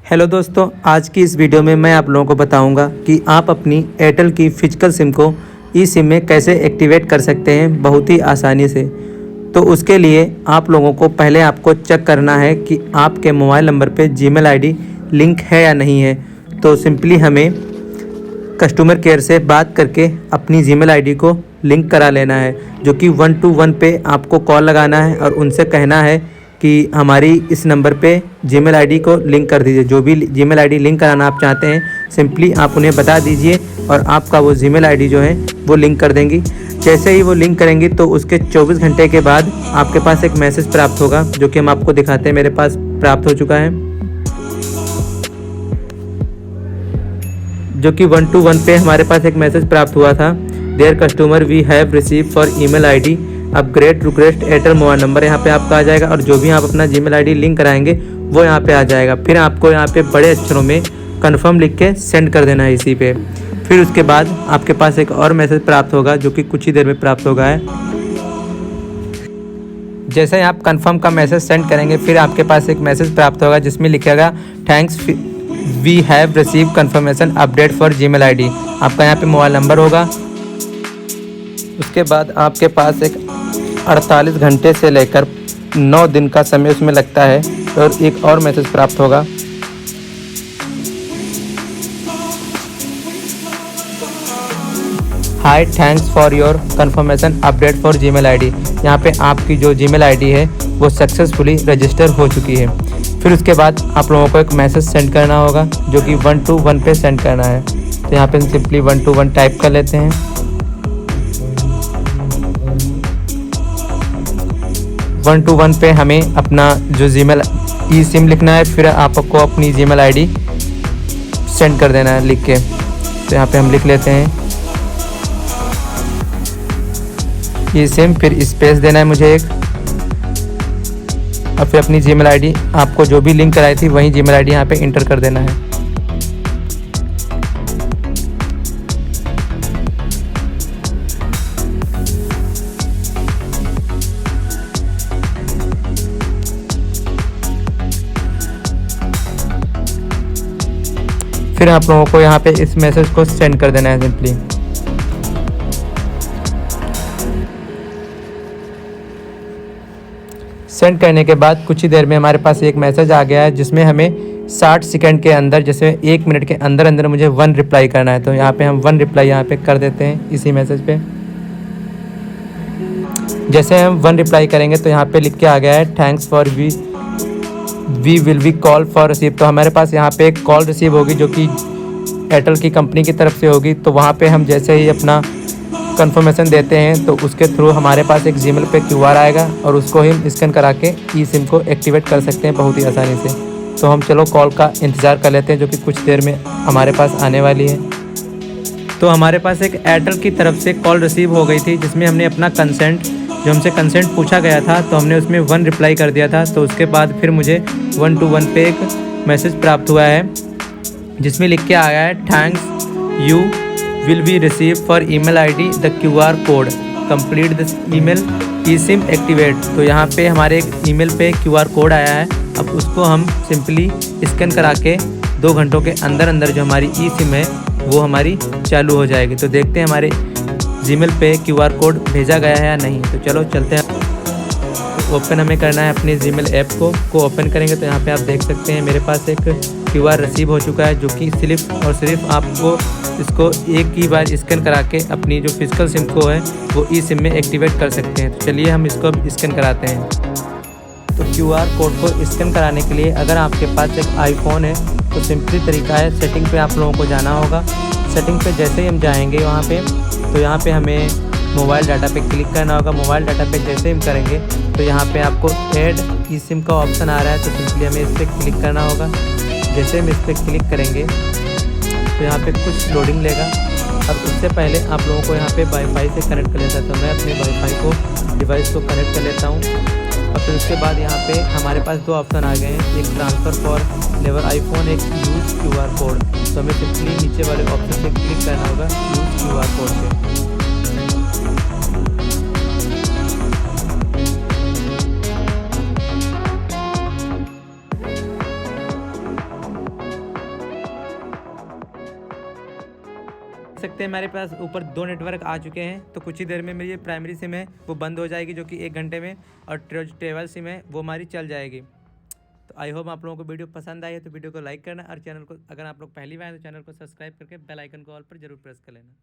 Hello दोस्तों, आज की इस वीडियो में मैं आप लोगों को बताऊंगा कि आप अपनी एयरटेल की फिजिकल सिम को ई सिम में कैसे एक्टिवेट कर सकते हैं बहुत ही आसानी से। तो उसके लिए आप लोगों को पहले आपको चेक करना है कि आपके मोबाइल नंबर पे जीमेल आईडी लिंक है या नहीं है। तो सिंपली हमें कस्टमर केयर से बात करके अपनी जीमेल आईडी को लिंक करा लेना है, जो कि 121 पे आपको कॉल लगाना है और उनसे कहना है कि हमारी इस नंबर पे जीमेल आईडी को लिंक कर दीजिए। जो भी जीमेल आईडी लिंक कराना आप चाहते हैं सिंपली आप उन्हें बता दीजिए और आपका वो जीमेल आईडी जो है वो लिंक कर देंगी। जैसे ही वो लिंक करेंगी तो उसके 24 घंटे के बाद आपके पास एक मैसेज प्राप्त होगा, जो कि हम आपको दिखाते हैं। मेरे पास प्राप्त हो चुका है, जो कि 121 पे हमारे पास एक मैसेज प्राप्त हुआ था। Dear customer we have receive for email ID upgrade request Airtel mobile number, यहाँ पे आपका आ जाएगा और जो भी आप अपना जीमेल आईडी लिंक कराएंगे वो यहाँ पे आ जाएगा। फिर आपको यहाँ पे बड़े अक्षरों में कन्फर्म लिख के सेंड कर देना है इसी पे। फिर उसके बाद आपके पास एक और मैसेज प्राप्त होगा, जो कि कुछ ही देर में प्राप्त होगा है। जैसे ही आप कन्फर्म का मैसेज सेंड करेंगे फिर आपके पास एक मैसेज प्राप्त होगा जिसमें लिखेगा thanks we have receive confirmation update for Gmail ID. आपका यहाँ पे मोबाइल नंबर होगा। उसके बाद आपके पास एक 48 घंटे से लेकर 9 दिन का समय उसमें लगता है और एक और मैसेज प्राप्त होगा। हाय thanks for your conformation update for Gmail ID. यहाँ पे आपकी जो जीमेल आईडी है वो सक्सेसफुली रजिस्टर हो चुकी है। फिर उसके बाद आप लोगों को एक मैसेज सेंड करना होगा, जो कि 121 पे सेंड करना है। तो यहाँ पे सिंपली 121 टाइप कर लेते हैं। 121 पे हमें अपना जो जीमेल ई सिम लिखना है, फिर आपको अपनी जीमेल आईडी सेंड कर देना है लिख के। तो यहाँ पे हम लिख लेते हैं ई सिम, फिर स्पेस देना है मुझे एक, और फिर अपनी जीमेल आईडी आपको जो भी लिंक कराई थी वही जीमेल आईडी यहाँ पे इंटर कर देना है। फिर आप लोगों को यहाँ पे इस मैसेज को सेंड कर देना है सिंपली। सेंड करने के बाद कुछ ही देर में हमारे पास एक मैसेज आ गया है, जिसमें हमें 60 सेकंड के अंदर, जैसे 1 मिनट के अंदर अंदर मुझे 1 रिप्लाई करना है। तो यहाँ पे हम 1 रिप्लाई यहाँ पे कर देते हैं इसी मैसेज पे। जैसे हम 1 रिप्लाई करेंगे तो यहाँ पे लिख के आ गया है thanks for we will be call for receive. तो हमारे पास यहाँ पे एक कॉल रिसीव होगी, जो कि एयरटेल की कंपनी की तरफ से होगी। तो वहाँ पे हम जैसे ही अपना कंफर्मेशन देते हैं तो उसके थ्रू हमारे पास एक जीमेल पे क्यूआर आएगा और उसको हम स्कैन करा के ई सिम को एक्टिवेट कर सकते हैं बहुत ही आसानी से। तो हम चलो कॉल का इंतज़ार कर लेते हैं, जो कि कुछ देर में हमारे पास आने वाली है। तो हमारे पास एक एयरटेल की तरफ से कॉल रिसीव हो गई थी, जिसमें हमने अपना कंसेंट, जो हमसे कंसेंट पूछा गया था, तो हमने उसमें 1 रिप्लाई कर दिया था। तो उसके बाद फिर मुझे 121 पे एक मैसेज प्राप्त हुआ है, जिसमें लिख के आया है thanks you will be receive for email ID the QR code complete this email E SIM activate. तो यहाँ पे हमारे एक ईमेल पे QR कोड आया है। अब उसको हम सिंपली स्कैन करा के 2 घंटों के अंदर अंदर जो हमारी ई सिम है वो हमारी चालू हो जाएगी। तो देखते हैं हमारे जीमेल पे QR कोड भेजा गया है या नहीं। तो चलो चलते हैं। तो ओपन हमें करना है अपने जीमेल ऐप को ओपन करेंगे तो यहाँ पे आप देख सकते हैं मेरे पास एक QR रिसीव हो चुका है, जो कि सिर्फ और सिर्फ आपको इसको एक ही बार स्कैन करा के अपनी जो फिजिकल सिम को है वो ई सिम में एक्टिवेट कर सकते हैं। तो चलिए हम इसको अब स्कैन कराते हैं। तो QR कोड को स्कैन कराने के लिए अगर आपके पास एक आईफोन है तो सिंपली तरीका है, सेटिंग पे आप लोगों को जाना होगा। सेटिंग पे जैसे ही हम जाएंगे वहाँ पे, तो यहाँ पे हमें मोबाइल डाटा पे क्लिक करना होगा। मोबाइल डाटा पे जैसे हम करेंगे तो यहाँ पे आपको ऐड ई सिम का ऑप्शन आ रहा है, तो सिंपली हमें इस पर क्लिक करना होगा। जैसे हम इस पर क्लिक करेंगे तो यहाँ पे कुछ लोडिंग लेगा। अब उससे पहले आप लोगों को यहाँ पे वाईफाई से कनेक्ट कर लेता है। तो मैं अपने वाईफाई को डिवाइस को कनेक्ट कर लेता हूँ। और फिर उसके बाद यहाँ पे हमारे पास 2 ऑप्शन आ गए हैं, एक ट्रांसफ़र फॉर लेवर आईफोन, एक यूज़ QR कोड। तो हमें सिंपली नीचे वाले ऑप्शन पे क्लिक करना होगा यूज़ QR कोड पे। देख सकते हैं मेरे पास ऊपर 2 नेटवर्क आ चुके हैं। तो कुछ ही देर में मेरी प्राइमरी सिम है वो बंद हो जाएगी, जो कि 1 घंटे में, और ट्रेवल सिम है वो हमारी चल जाएगी। तो आई होप आप लोगों को वीडियो पसंद आई है, तो वीडियो को लाइक करना, और चैनल को, अगर आप लोग पहली बार हैं तो चैनल को सब्सक्राइब करके बेल आइकन को ऑल पर जरूर प्रेस कर लेना।